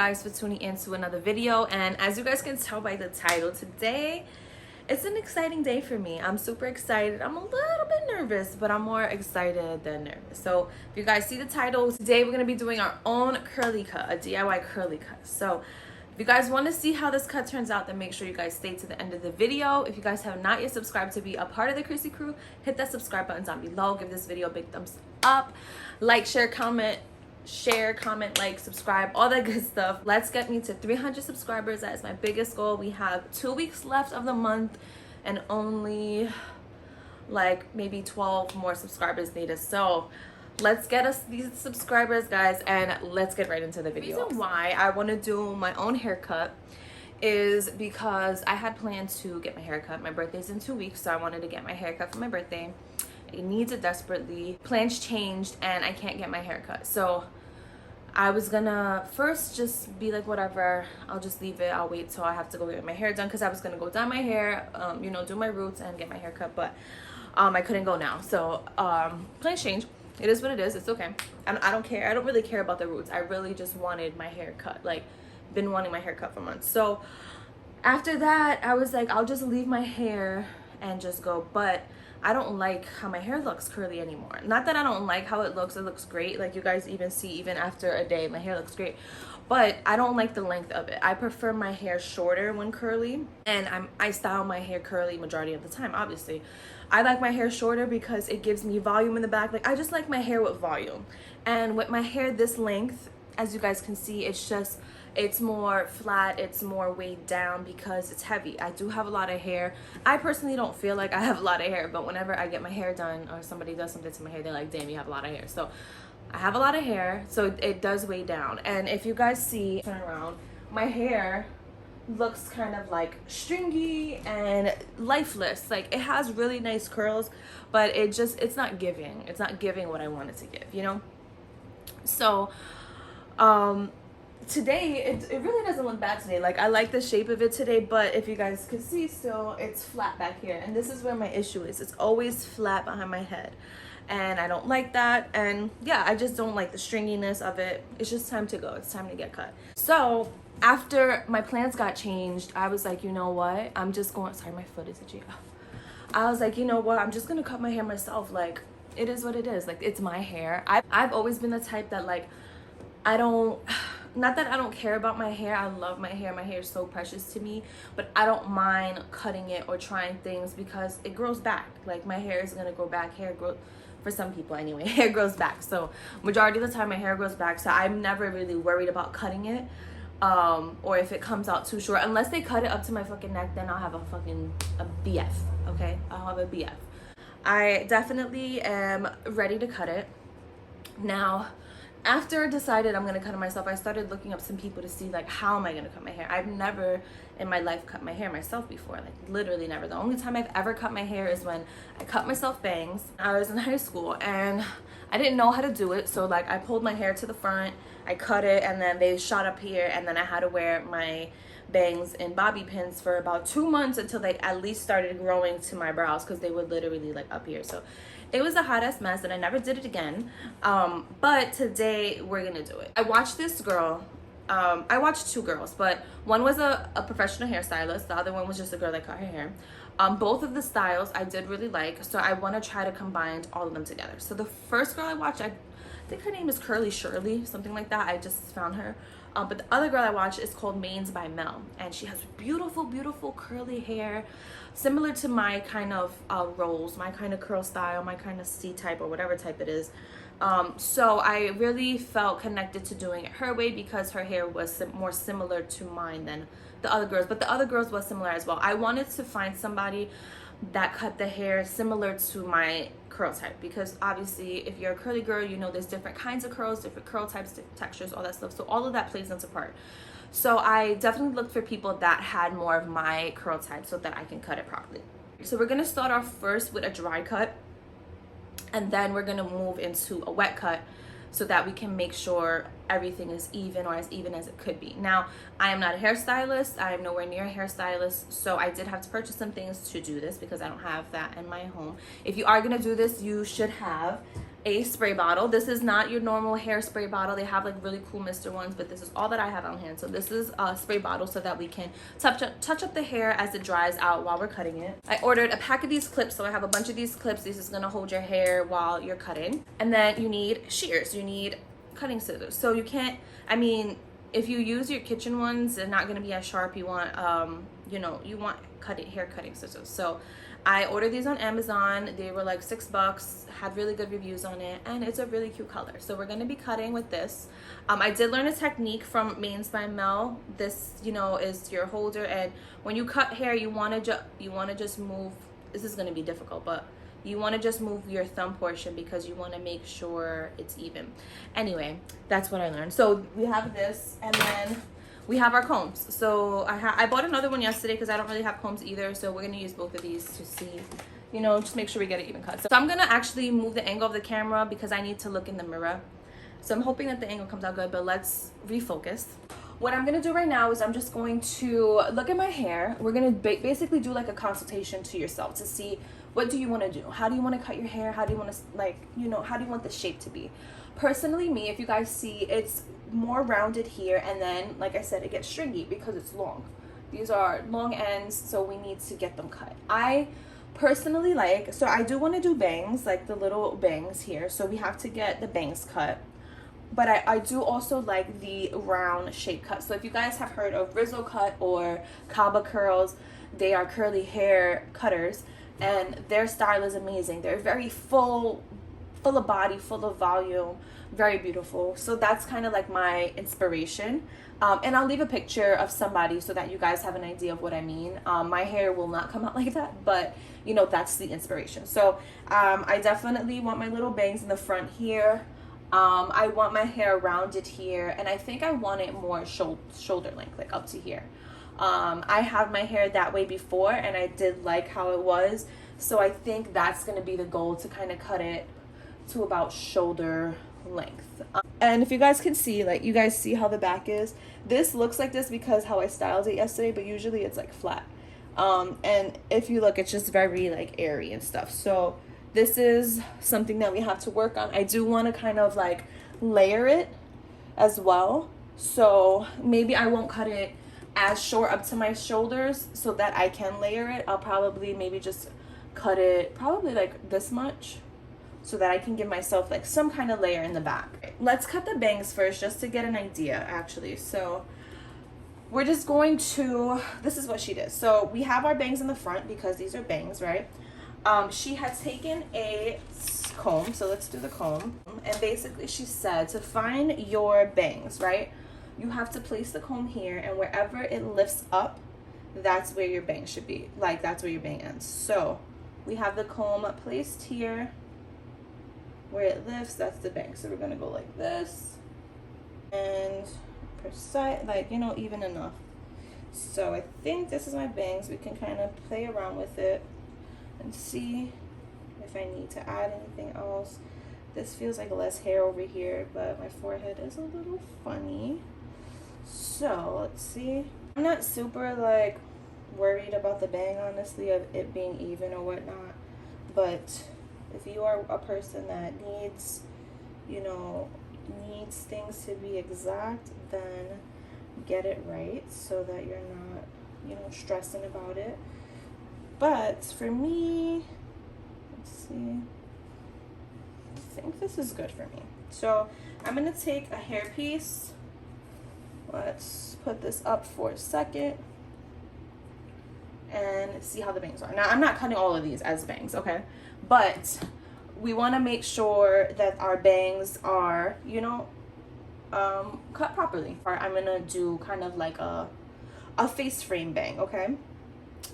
guys for tuning in to another video. And as you guys can tell by the title, today it's an exciting day for me. I'm super excited. I'm a little bit nervous, but I'm more excited than nervous. So if you guys see the title, today we're gonna be doing our own curly cut, a DIY curly cut. So if you guys want to see how this cut turns out, then make sure you guys stay to the end of the video. If you guys have not yet subscribed to be a part of the CHRISSY crew, hit that subscribe button down below. Give this video a big thumbs up. Like, share, comment, like, subscribe, all that good stuff. Let's get me to 300 subscribers. That is my biggest goal. We have 2 weeks left of the month and only like maybe 12 more subscribers needed. So let's get us these subscribers, guys, and let's get right into the video. The reason why I want to do my own haircut is because I had planned to get my haircut. My birthday's in 2 weeks, so I wanted to get my haircut for my birthday. It needs it desperately. Plans changed and I can't get my haircut. So I was gonna first just be like, whatever, I'll just leave it. I'll wait till I have to go get my hair done, because I was gonna go dye my hair, you know, do my roots and get my haircut, but I couldn't go now. So plans changed. It is what it is. It's okay. I don't care. I don't really care about the roots. I really just wanted my hair cut. Like, been wanting my hair cut for months. So after that, I was like, I'll just leave my hair and just go. But I don't like how my hair looks curly anymore. Not that I don't like how it looks. It looks great. Like, you guys even see, even after a day, my hair looks great. But I don't like the length of it. I prefer my hair shorter when curly. And I style my hair curly majority of the time, obviously. I like my hair shorter because it gives me volume in the back. Like, I just like my hair with volume. And with my hair this length, as you guys can see, it's more flat, it's more weighed down because it's heavy. I do have a lot of hair. I personally don't feel like I have a lot of hair, but whenever I get my hair done or somebody does something to my hair, they're like, damn, you have a lot of hair. So I have a lot of hair, so it does weigh down. And if you guys see, turn around, my hair looks kind of like stringy and lifeless. Like, it has really nice curls, but it's not giving. It's not giving what I want it to give, you know? So today it really doesn't look bad today. Like, I like the shape of it today, but if you guys can see, still it's flat back here, and this is where my issue is. It's always flat behind my head, and I don't like that. And yeah, I just don't like the stringiness of it. It's just time to go. It's time to get cut. So after my plans got changed, I was like, you know what, I'm just going, sorry, my foot is itchy. I was like, you know what, I'm just gonna cut my hair myself. Like, it is what it is. Like, it's my hair. I've always been the type that, like, not that I don't care about my hair. I love my hair. My hair is so precious to me, but I don't mind cutting it or trying things because it grows back. Like, my hair is gonna grow back. Hair grow, for some people anyway, hair grows back. So majority of the time my hair grows back, so I'm never really worried about cutting it. Or if it comes out too short, unless they cut it up to my fucking neck, then I'll have a BF, okay? I'll have a BF. I definitely am ready to cut it. Now, after I decided I'm gonna cut it myself, I started looking up some people to see, like, how am I gonna cut my hair? I've never in my life cut my hair myself before, like, literally never. The only time I've ever cut my hair is when I cut myself bangs. I was in high school and I didn't know how to do it, so, like, I pulled my hair to the front, I cut it, and then they shot up here, and then I had to wear my bangs in bobby pins for about 2 months until they at least started growing to my brows, because they were literally, like, up here. So it was a hot ass mess, and I never did it again. But today we're gonna do it. I watched this girl. I watched 2 girls, but one was a professional hairstylist. The other one was just a girl that cut her hair. Both of the styles I did really like, so I want to try to combine all of them together. So the first girl I watched, I think her name is Curly Shirley, something like that. I just found her. But the other girl I watched is called Mains by Mel, and she has beautiful, beautiful curly hair, similar to my kind of rolls, my kind of curl style, my kind of C-type or whatever type it is. So I really felt connected to doing it her way because her hair was more similar to mine than the other girls, but the other girls was similar as well. I wanted to find somebody that cut the hair similar to my curl type, because obviously if you're a curly girl, you know there's different kinds of curls, different curl types, different textures, all that stuff. So all of that plays into part. So I definitely looked for people that had more of my curl type so that I can cut it properly. So we're gonna start off first with a dry cut, and then we're gonna move into a wet cut so that we can make sure everything is even, or as even as it could be. Now, I am not a hairstylist. I am nowhere near a hairstylist, so I did have to purchase some things to do this because I don't have that in my home. If you are gonna do this, you should have a spray bottle. This is not your normal hairspray bottle. They have like really cool mister ones, but this is all that I have on hand. So this is a spray bottle so that we can touch up the hair as it dries out while we're cutting it. I ordered a pack of these clips, so I have a bunch of these clips. This is gonna hold your hair while you're cutting. And then you need shears, you need cutting scissors. So you can't, I mean, if you use your kitchen ones, they're not gonna be as sharp. You want, you know, you want hair cutting scissors. So I ordered these on Amazon. They were like $6, had really good reviews on it, and it's a really cute color. So we're gonna be cutting with this. I did learn a technique from Mains by Mel. This, you know, is your holder, and when you cut hair, you wanna just move. This is gonna be difficult, but you wanna just move your thumb portion because you wanna make sure it's even. Anyway, that's what I learned. So we have this, and then we have our combs. So I bought another one yesterday because I don't really have combs either. So we're gonna use both of these to see, you know, just make sure we get it even cut. So I'm gonna actually move the angle of the camera because I need to look in the mirror. So I'm hoping that the angle comes out good, but let's refocus. What I'm gonna do right now is I'm just going to look at my hair. We're gonna basically do like a consultation to yourself to see what do you wanna do? How do you wanna cut your hair? How do you wanna, like, you know, how do you want the shape to be? Personally, me, if you guys see, it's more rounded here, and then like I said, it gets stringy because it's long. These are long ends, so we need to get them cut. I personally like, so I do want to do bangs, like the little bangs here, so we have to get the bangs cut, but I do also like the round shape cut. So if you guys have heard of Rizzo cut or Kaba curls, they are curly hair cutters, and their style is amazing. They're very full of body, full of volume, very beautiful. So that's kind of like my inspiration. And I'll leave a picture of somebody so that you guys have an idea of what I mean. My hair will not come out like that, but you know, that's the inspiration. So I definitely want my little bangs in the front here. I want my hair rounded here, and I think I want it more shoulder length, like up to here. I had my hair that way before, and I did like how it was. So I think that's gonna be the goal, to kind of cut it to about shoulder length. And if you guys can see, like, you guys see how the back is. This looks like this because how I styled it yesterday, but usually it's like flat. And if you look, it's just very like airy and stuff. So this is something that we have to work on. I do want to kind of like layer it as well. So maybe I won't cut it as short up to my shoulders so that I can layer it. I'll probably maybe just cut it probably like this much, so that I can give myself like some kind of layer in the back. Let's cut the bangs first just to get an idea, actually. So we're just going to, this is what she did. So we have our bangs in the front because these are bangs, right? She had taken a comb, so let's do the comb. And basically she said to find your bangs, right? You have to place the comb here, and wherever it lifts up, that's where your bang should be. Like, that's where your bang ends. So we have the comb placed here. Where it lifts, that's the bang. So we're gonna go like this, and precise, like, you know, even enough. So I think this is my bangs. We can kind of play around with it and see if I need to add anything else. This feels like less hair over here, but my forehead is a little funny. So let's see. I'm not super like worried about the bang, honestly, of it being even or whatnot, but if you are a person that needs, you know, needs things to be exact, then get it right so that you're not, you know, stressing about it. But for me, let's see, I think this is good for me. So I'm gonna take a hairpiece. Let's put this up for a second and see how the bangs are. Now, I'm not cutting all of these as bangs, okay? But we want to make sure that our bangs are, you know, cut properly. I'm going to do kind of like a face frame bang, okay?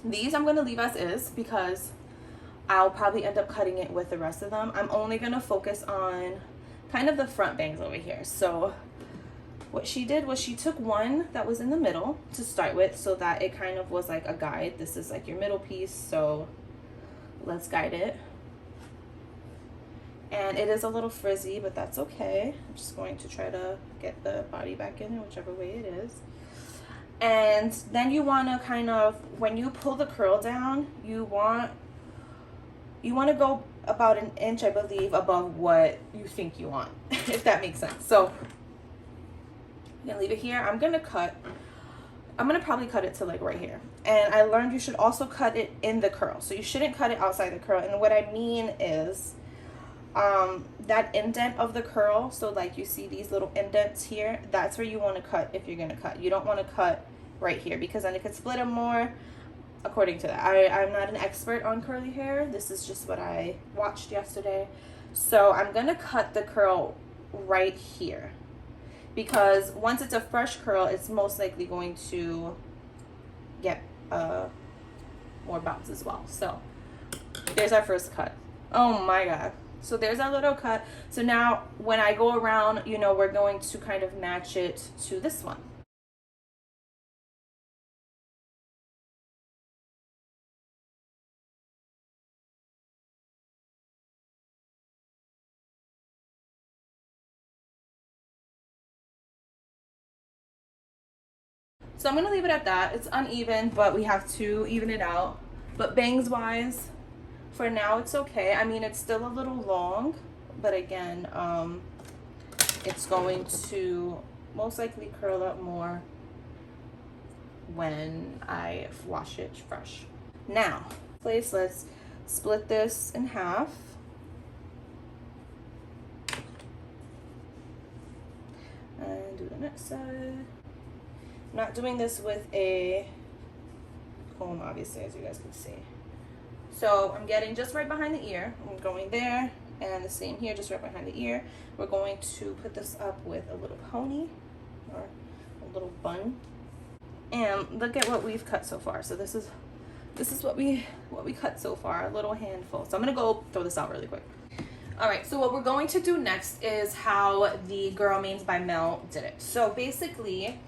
These I'm going to leave as is because I'll probably end up cutting it with the rest of them. I'm only going to focus on kind of the front bangs over here. So what she did was she took one that was in the middle to start with so that it kind of was like a guide. This is like your middle piece, so let's guide it. And it is a little frizzy, but that's okay. I'm just going to try to get the body back in whichever way it is. And then you want to kind of, when you pull the curl down, you want to go about an inch, I believe, above what you think you want, if that makes sense. So I'm gonna leave it here. I'm gonna probably cut it to like right here. And I learned you should also cut it in the curl. So you shouldn't cut it outside the curl. And what I mean is that indent of the curl, so like you see these little indents here, that's where you want to cut if you're gonna cut. You don't want to cut right here, because then it could split them more. According to that, I'm not an expert on curly hair. This is just what I watched yesterday. So I'm gonna cut the curl right here, because once it's a fresh curl, it's most likely going to get more bounce as well. So there's our first cut. Oh my god. So there's our little cut. So now when I go around, you know, we're going to kind of match it to this one. So I'm gonna leave it at that. It's uneven, but we have to even it out. But bangs wise, for now it's okay. I mean, it's still a little long, but again, it's going to most likely curl up more when I wash it fresh. Now, let's split this in half. And do the next side. I'm not doing this with a comb, obviously, as you guys can see. So I'm getting just right behind the ear. I'm going there, and the same here, just right behind the ear. We're going to put this up with a little pony or a little bun. And look at what we've cut so far. So this is what we cut so far, a little handful. So I'm gonna go throw this out really quick. All right, so what we're going to do next is how the Girl Mains by Mel did it. So basically,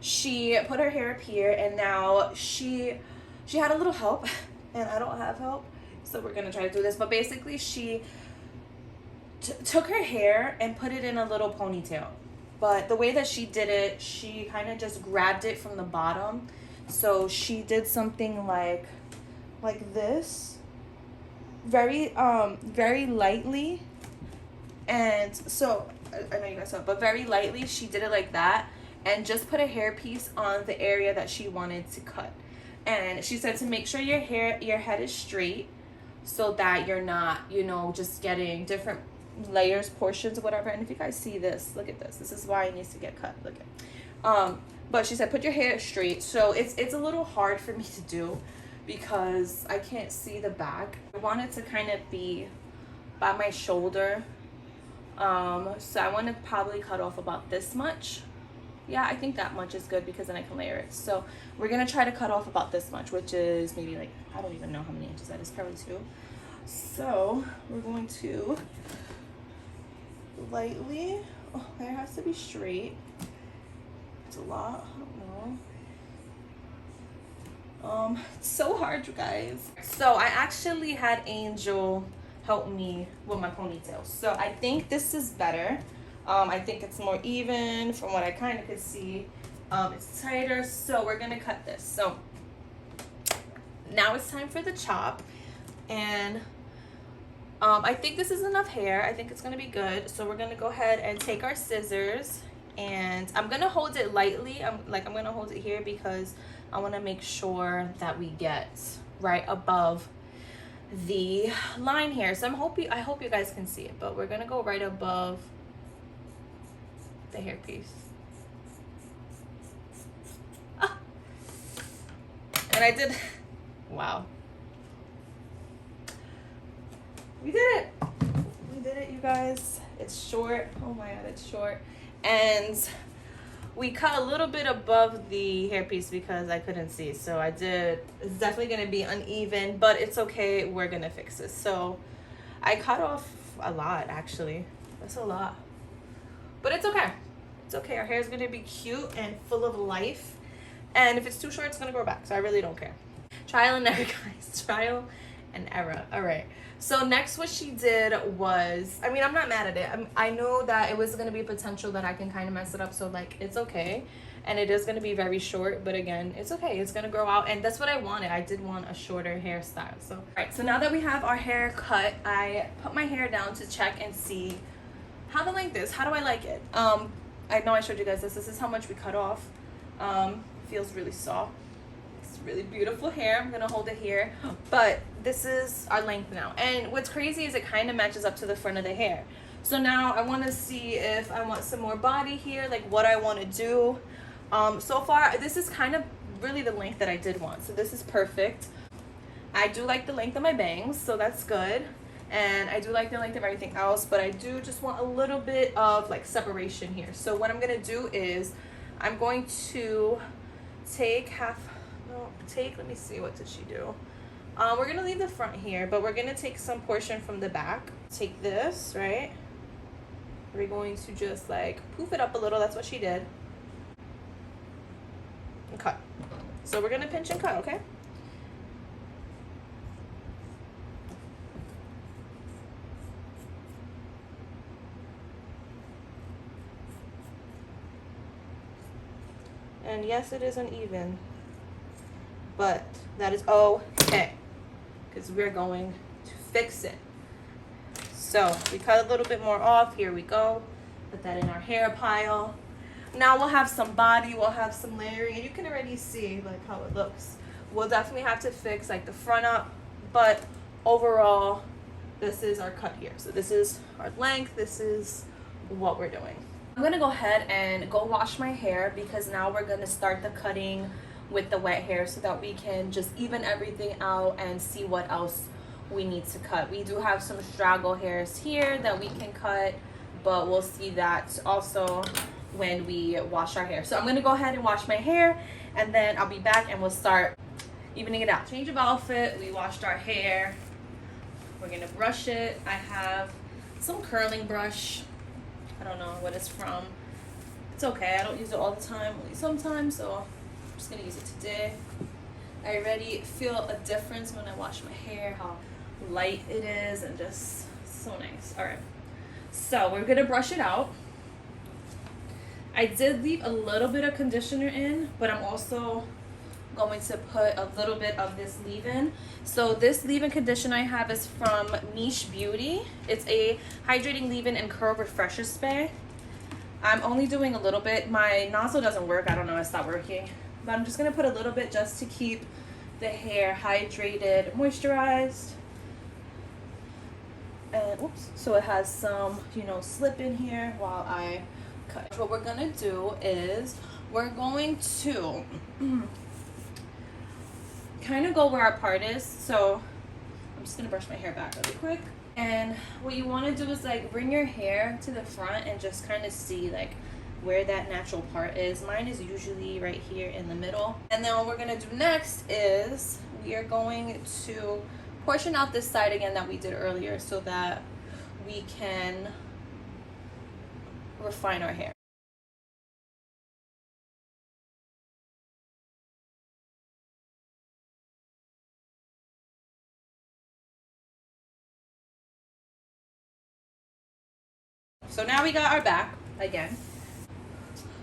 she put her hair up here, and now she had a little help, and I don't have help, so we're gonna try to do this. But basically, she took her hair and put it in a little ponytail. But the way that she did it, she kind of just grabbed it from the bottom. So she did something like this, very lightly. And so I know you guys saw it, but very lightly she did it like that, and just put a hairpiece on the area that she wanted to cut. And she said to make sure your head is straight, so that you're not, you know, just getting different layers, portions, or whatever. And if you guys see this, look at this. This is why it needs to get cut. Look at. But she said put your hair straight. So it's a little hard for me to do because I can't see the back. I want it to kind of be by my shoulder. So I want to probably cut off about this much. Yeah, I think that much is good, because then I can layer it. So we're gonna try to cut off about this much, which is maybe like, I don't even know how many inches that is, probably 2. So we're going to lightly, oh, hair has to be straight. It's a lot, I don't know. It's so hard, you guys. So I actually had Angel help me with my ponytail. So I think this is better. I think it's more even from what I kind of could see. It's tighter, so we're gonna cut this. So now it's time for the chop, and I think this is enough hair. I think it's gonna be good. So we're gonna go ahead and take our scissors, and I'm gonna hold it lightly. I'm gonna hold it here because I want to make sure that we get right above the line here. So I hope you guys can see it, but we're gonna go right above the hairpiece. Ah. And I did, wow. We did it. We did it, you guys. It's short. Oh my god, it's short. And we cut a little bit above the hairpiece because I couldn't see. So I did, it's definitely gonna be uneven, but it's okay. We're gonna fix this. So I cut off a lot, actually. That's a lot. But it's okay. It's okay. Our hair is gonna be cute and full of life. And if it's too short, it's gonna grow back. So I really don't care. Trial and error, guys. Trial and error. All right. So next, what she did was, I mean, I'm not mad at it. I know that it was gonna be a potential that I can kind of mess it up. So like, it's okay. and it is going to be very short, but again, it's okay, it's going to grow out, and that's what I wanted. I did want a shorter hairstyle. So all right, so now that we have our hair cut, I put my hair down to check and see how the length is. How do I like it? I know I showed you guys this is how much we cut off. Feels really soft. It's really beautiful hair. I'm gonna hold it here, but this is our length now, and what's crazy is it kind of matches up to the front of the hair. So now I want to see if I want some more body here, like what I want to do. So far this is kind of really the length that I did want, so this is perfect. I do like the length of my bangs, so that's good, and I do like the length of everything else, but I do just want a little bit of like separation here. So what I'm gonna do is I'm going to take let me see, what did she do? We're gonna leave the front here, but we're gonna take some portion from the back. Take this, right? We're going to just like poof it up a little. That's what she did. And cut. So we're gonna pinch and cut, okay? And yes, it is uneven, but that is okay, because we're going to fix it. So we cut a little bit more off. Here we go. Put that in our hair pile. Now we'll have some body, we'll have some layering, and you can already see like how it looks. We'll definitely have to fix like the front up, but overall, this is our cut here. So this is our length. This is what we're doing. I'm gonna go ahead and go wash my hair, because now we're gonna start the cutting with the wet hair so that we can just even everything out and see what else we need to cut. We do have some straggle hairs here that we can cut, but we'll see that also when we wash our hair. So I'm gonna go ahead and wash my hair, and then I'll be back and we'll start evening it out. Change of outfit, we washed our hair. We're gonna brush it. I have some curling brush. I don't know what it's from. It's okay, I don't use it all the time, only sometimes, so I'm just gonna use it today. I already feel a difference when I wash my hair, how light it is, and just so nice. All right, so we're gonna brush it out. I did leave a little bit of conditioner in, but I'm also going to put a little bit of this leave-in. So this leave-in conditioner I have is from Niche Beauty. It's a hydrating leave-in and curl refresher spray. I'm only doing a little bit. My nozzle doesn't work. I don't know, it stopped working. But I'm just gonna put a little bit just to keep the hair hydrated, moisturized. And oops, so it has some, you know, slip in here while I cut. What we're gonna do is we're going to kind of go where our part is. So I'm just gonna brush my hair back really quick. And what you want to do is like bring your hair to the front and just kind of see like where that natural part is. Mine is usually right here in the middle. And then what we're gonna do next is we are going to portion out this side again that we did earlier so that we can refine our hair. So now we got our back again.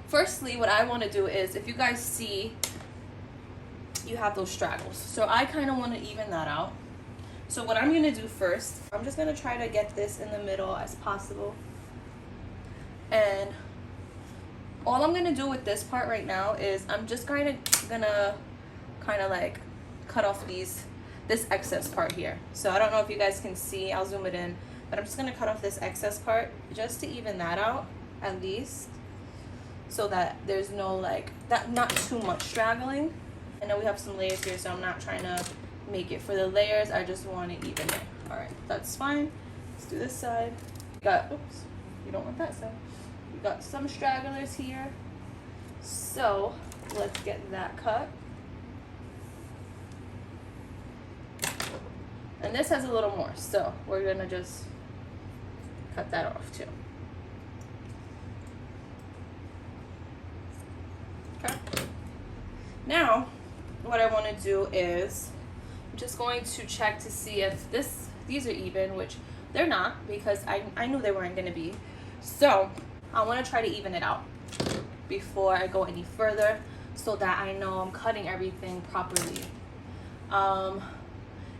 Firstly, what I want to do is, if you guys see, you have those straggles. So I kind of want to even that out. So what I'm going to do first, I'm just going to try to get this in the middle as possible. And all I'm going to do with this part right now is I'm just gonna kind of like cut off this excess part here. So I don't know if you guys can see, I'll zoom it in. But I'm just gonna cut off this excess part just to even that out at least, so that there's no like that, not too much straggling. I know we have some layers here, so I'm not trying to make it for the layers. I just want to even it. All right, that's fine. Let's do this side. We got, oops, you don't want that side. We got some stragglers here, so let's get that cut. And this has a little more, so we're gonna just cut that off too. Okay. Now, what I want to do is I'm just going to check to see if these are even, which they're not, because I knew they weren't going to be. So I want to try to even it out. before I go any further, so that I know I'm cutting everything properly.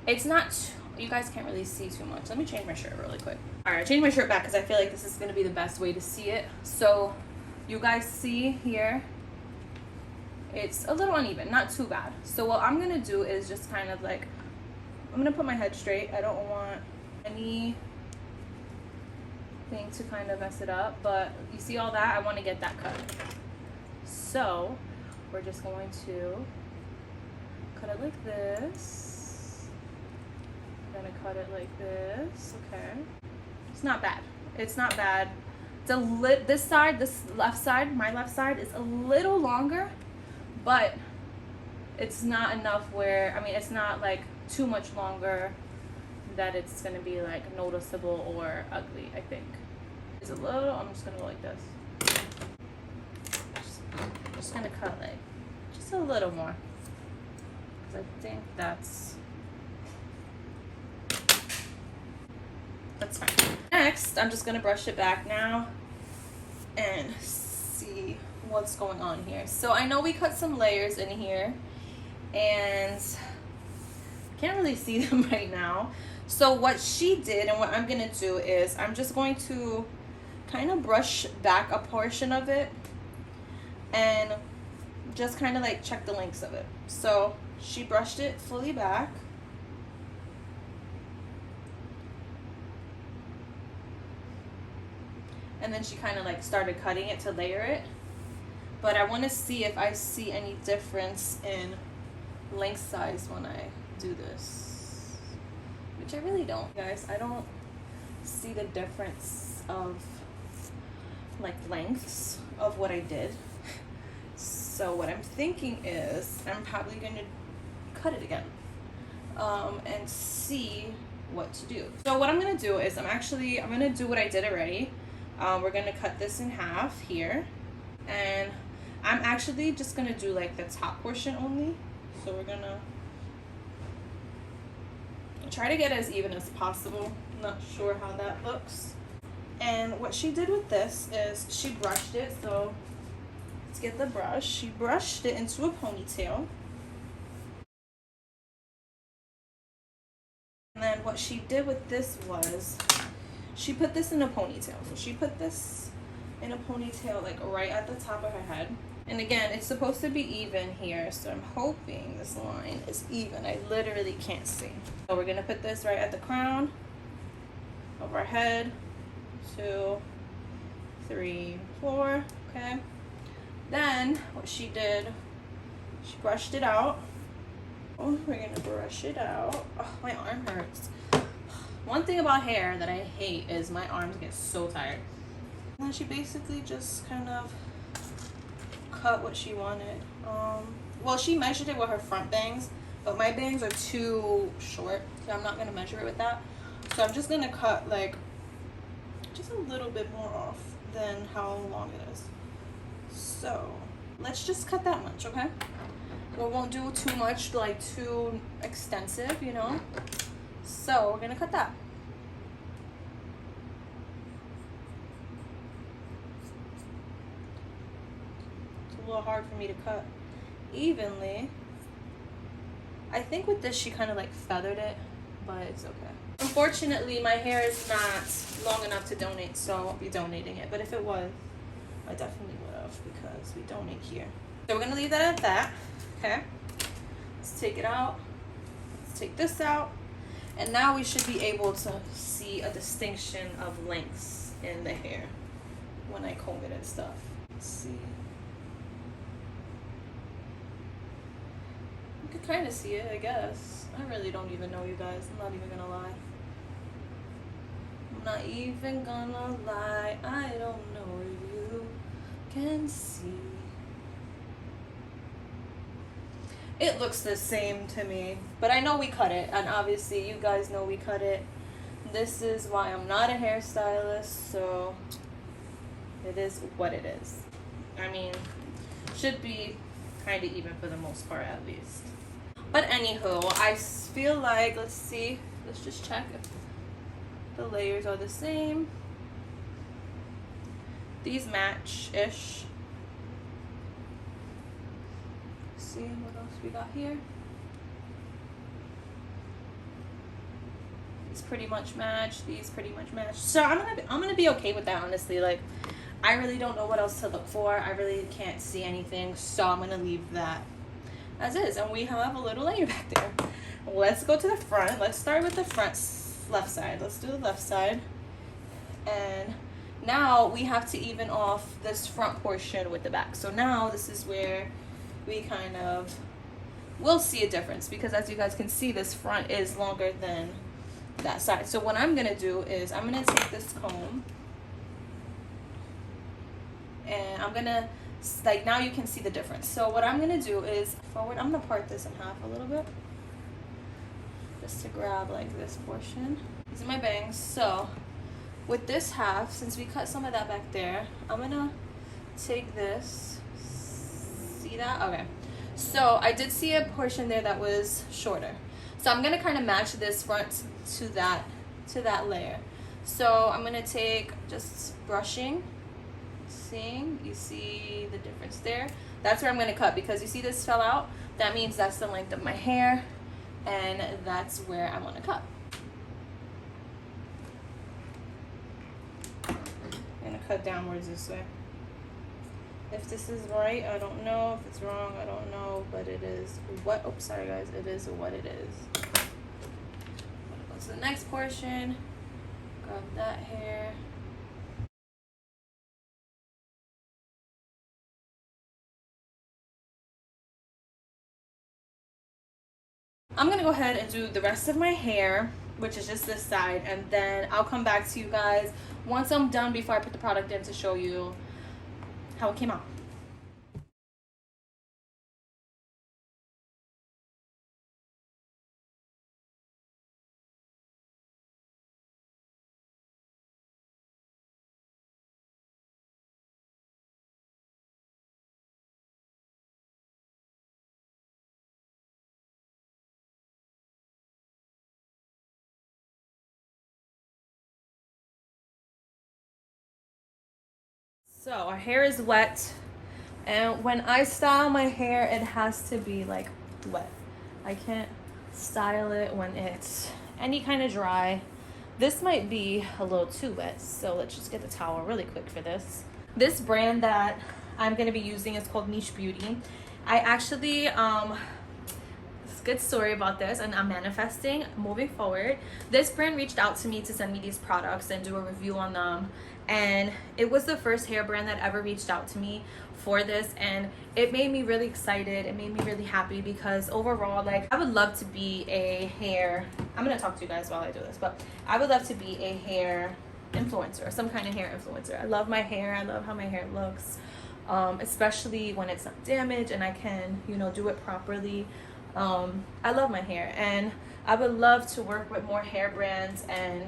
It's not, you guys can't really see too much. Let me change my shirt really quick. All right, change my shirt back because I feel like this is going to be the best way to see it. So you guys see here, it's a little uneven, not too bad. So what I'm going to do is just kind of like, I'm going to put my head straight. I don't want anything to kind of mess it up, but you see all that? I want to get that cut. So we're just going to cut it like this. I'm gonna cut it like this. Okay, it's not bad. It's not bad. It's this side, this left side, my left side is a little longer, but it's not enough where, I mean, it's not like too much longer that it's gonna be like noticeable or ugly. I think it's a little. I'm just gonna go like this. Just gonna cut like just a little more, because I think that's fine. Next, I'm just gonna brush it back now and see what's going on here. So I know we cut some layers in here and can't really see them right now. So what she did and what I'm gonna do is I'm just going to kind of brush back a portion of it and just kind of like check the lengths of it. So she brushed it fully back. And then she kind of like started cutting it to layer it. But I want to see if I see any difference in length size when I do this. Which I really don't, guys. I don't see the difference of like lengths of what I did. So what I'm thinking is I'm probably going to cut it again and see what to do. So what I'm going to do is I'm going to do what I did already. We're going to cut this in half here, and I'm actually just going to do like the top portion only. So we're going to try to get as even as possible. Not sure how that looks. And what she did with this is she brushed it. So let's get the brush. She brushed it into a ponytail. And then what she did with this was she put this in a ponytail. So she put this in a ponytail like right at the top of her head. And again, it's supposed to be even here. So I'm hoping this line is even. I literally can't see. So we're gonna put this right at the crown of our head. 2, 3, 4, okay. Then what she did, she brushed it out. Oh, we're gonna brush it out. Oh, my arm hurts. One thing about hair that I hate is my arms get so tired. And then she basically just kind of cut what she wanted. Well, she measured it with her front bangs, but my bangs are too short, so I'm not gonna measure it with that. So I'm just gonna cut like just a little bit more off than how long it is. So let's just cut that much, okay? We won't do too much, like too extensive, you know? So we're gonna cut that. It's a little hard for me to cut evenly. I think with this she kind of like feathered it, but it's okay. Unfortunately, my hair is not long enough to donate, so I won't be donating it. But if it was, I definitely would have, because we donate here. So we're gonna leave that at that, okay? Let's take it out. Let's take this out. And now we should be able to see a distinction of lengths in the hair when I comb it and stuff. Let's see. You can kind of see it, I guess. I really don't even know, you guys. I'm not even gonna lie. I'm not even gonna lie. I don't know if you can see. It looks the same to me, but I know we cut it, and obviously you guys know we cut it. This is why I'm not a hairstylist, so it is what it is. I mean, should be kind of even for the most part, at least. But anywho, I feel like, let's see, let's just check if the layers are the same. These match-ish. see what else we got here. These pretty much match. These pretty much match. So I'm gonna be okay with that, honestly. Like, I really don't know what else to look for. I really can't see anything, so I'm gonna leave that as is. And we have a little layer back there. Let's go to the front. Let's start with the front left side. Let's do the left side. And now we have to even off this front portion with the back. So now this is where we kind of will see a difference, because as you guys can see, this front is longer than that side. So what I'm gonna do is I'm gonna take this comb and I'm gonna, like, now you can see the difference. So what I'm gonna do is forward, I'm gonna part this in half a little bit just to grab like this portion. These are my bangs. So with this half, since we cut some of that back there, I'm gonna take this, see that? Okay, so I did see a portion there that was shorter, so I'm gonna kind of match this front to that layer. So I'm gonna take, just brushing, seeing, you see the difference there? That's where I'm gonna cut, because you see this fell out, that means that's the length of my hair, and that's where I want to cut. I'm gonna cut downwards this way. If this is right, I don't know. If it's wrong, I don't know, but it is what, oops, sorry guys, it is what it is. Go to the next portion, grab that hair. I'm gonna go ahead and do the rest of my hair, which is just this side, and then I'll come back to you guys once I'm done, before I put the product in, to show you how it came out. So our hair is wet, and when I style my hair, it has to be like wet. I can't style it when it's any kind of dry. This might be a little too wet, so let's just get the towel really quick for this. This brand that I'm gonna be using is called Niche Beauty. I actually good story about this, and I'm manifesting moving forward. This brand reached out to me to send me these products and do a review on them, and it was the first hair brand that ever reached out to me for this, and it made me really excited. It made me really happy, because overall, like, I would love to be a hair, I'm gonna talk to you guys while I do this, but I would love to be a hair influencer, some kind of hair influencer. I love my hair. I love how my hair looks, especially when it's not damaged and I can, you know, do it properly. I love my hair, and I would love to work with more hair brands and,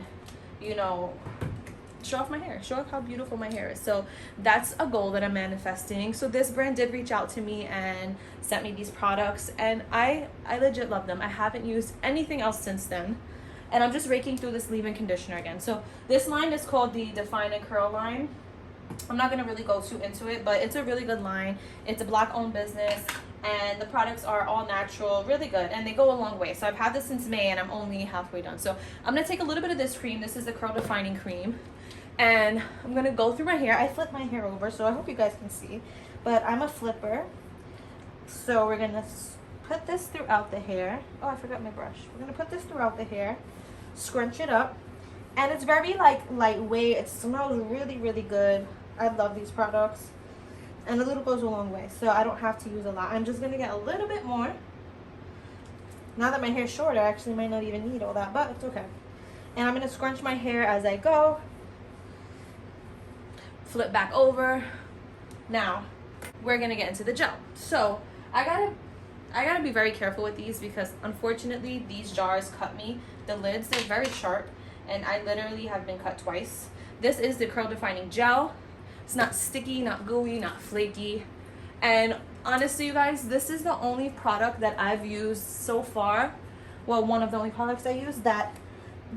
you know, show off my hair, show off how beautiful my hair is. So that's a goal that I'm manifesting. So this brand did reach out to me and sent me these products, and I legit love them. I haven't used anything else since then, and I'm just raking through this leave-in conditioner again. So this line is called the Define and Curl line. I'm not gonna really go too into it, but it's a really good line. It's a Black-owned business, and the products are all natural, really good, and they go a long way. So I've had this since May, and I'm only halfway done. So I'm gonna take a little bit of this cream. This is the curl defining cream, and I'm gonna go through my hair. I flip my hair over, so I hope you guys can see, but I'm a flipper. So we're gonna put this throughout the hair. Oh, I forgot my brush. We're gonna put this throughout the hair, scrunch it up, and it's very like lightweight. It smells really, really good. I love these products, and a little goes a long way, so I don't have to use a lot. I'm just gonna get a little bit more. Now that my hair's shorter, I actually might not even need all that, but it's okay. And I'm gonna scrunch my hair as I go, flip back over. Now we're gonna get into the gel. So I gotta be very careful with these, because unfortunately these jars cut me. The lids, they're very sharp, and I literally have been cut twice. This is the curl defining gel. It's not sticky, not gooey, not flaky. And honestly, you guys, this is the only product that I've used so far, well, one of the only products I use that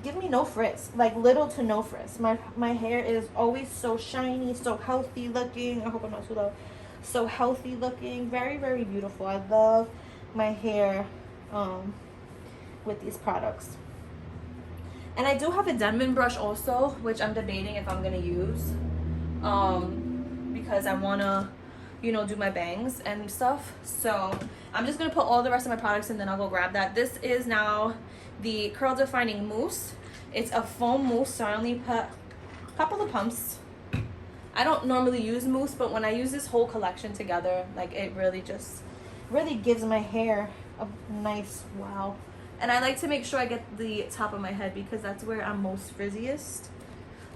give me no frizz, like little to no frizz. My hair is always so shiny, so healthy looking. I hope I'm not too low. So healthy looking, very, very beautiful. I love my hair with these products. And I do have a Denman brush also, which I'm debating if I'm gonna use because I wanna, you know, do my bangs and stuff. So I'm just gonna put all the rest of my products and then I'll go grab that. This is now the Curl Defining Mousse. It's a foam mousse, so I only put a couple of pumps. I don't normally use mousse, but when I use this whole collection together, like it really gives my hair a nice wow. And I like to make sure I get the top of my head because that's where I'm most frizziest,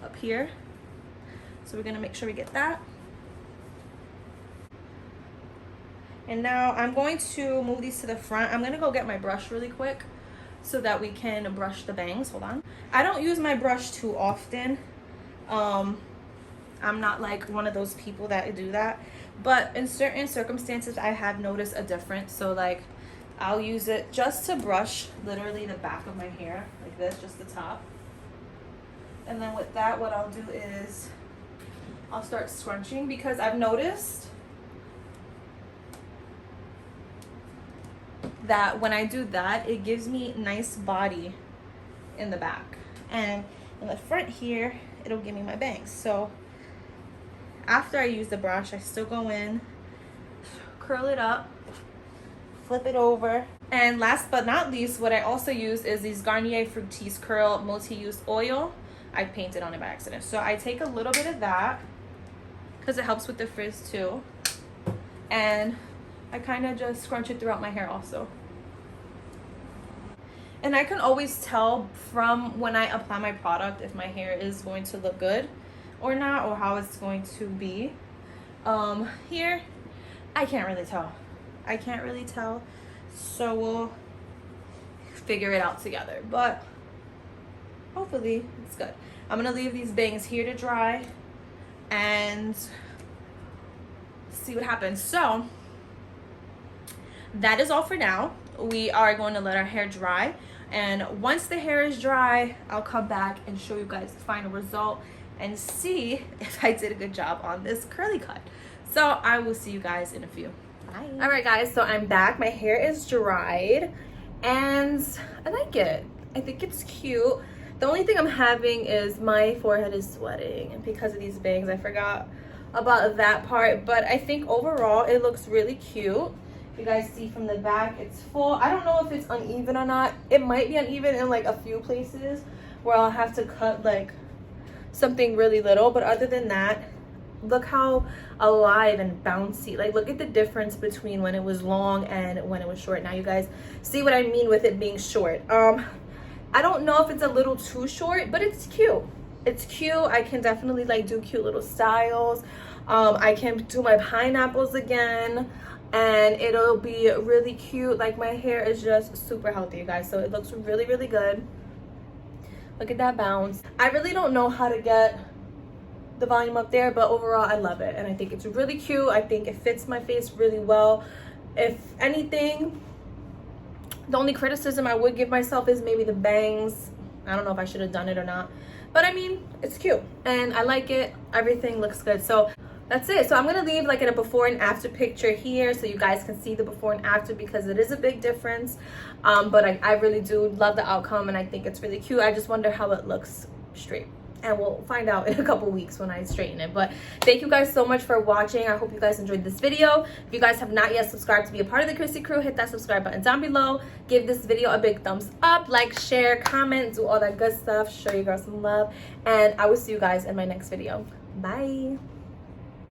up here. So we're gonna make sure we get that. And now I'm going to move these to the front. I'm gonna go get my brush really quick so that we can brush the bangs. Hold on. I don't use my brush too often. I'm not like one of those people that do that, but in certain circumstances I have noticed a difference. So like I'll use it just to brush literally the back of my hair like this, just the top. And then with that, what I'll do is I'll start scrunching because I've noticed that when I do that, it gives me nice body in the back, and in the front here it'll give me my bangs. So after I use the brush, I still go in, curl it up, flip it over, and last but not least, what I also use is these Garnier Fructis Curl Multi-Use Oil. I painted on it by accident, so I take a little bit of that because it helps with the frizz too, and I kind of just scrunch it throughout my hair also. And I can always tell from when I apply my product if my hair is going to look good or not, or how it's going to be. Here, I can't really tell. So we'll figure it out together, but hopefully it's good. I'm gonna leave these bangs here to dry and see what happens. So that is all for now. We are going to let our hair dry, and once the hair is dry, I'll come back and show you guys the final result and see if I did a good job on this curly cut. So I will see you guys in a few. Bye. All right guys, so I'm back. My hair is dried and I like it. I think it's cute. The only thing I'm having is my forehead is sweating, and because of these bangs I forgot about that part, but I think overall it looks really cute. You guys see from the back it's full. I don't know if it's uneven or not. It might be uneven in like a few places where I'll have to cut like something really little, but other than that, look how alive and bouncy. Like look at the difference between when it was long and when it was short. Now you guys see what I mean with it being short. I don't know if it's a little too short, but it's cute. It's cute. I can definitely like do cute little styles. I can do my pineapples again and it'll be really cute. Like my hair is just super healthy, you guys, so it looks really, really good. Look at that bounce. I really don't know how to get the volume up there, but overall I love it and I think it's really cute. I think it fits my face really well. If anything, the only criticism I would give myself is maybe the bangs. I don't know if I should have done it or not, but I mean, it's cute and I like it. Everything looks good. So that's it. So I'm gonna leave like a before and after picture here so you guys can see the before and after, because it is a big difference. But I really do love the outcome and I think it's really cute. I just wonder how it looks straight, and we'll find out in a couple weeks when I straighten it. But thank you guys so much for watching. I hope you guys enjoyed this video. If you guys have not yet subscribed to be a part of the CHRISSY crew, hit that subscribe button down below. Give this video a big thumbs up, like, share, comment, do all that good stuff. Show your girls some love, and I will see you guys in my next video. Bye.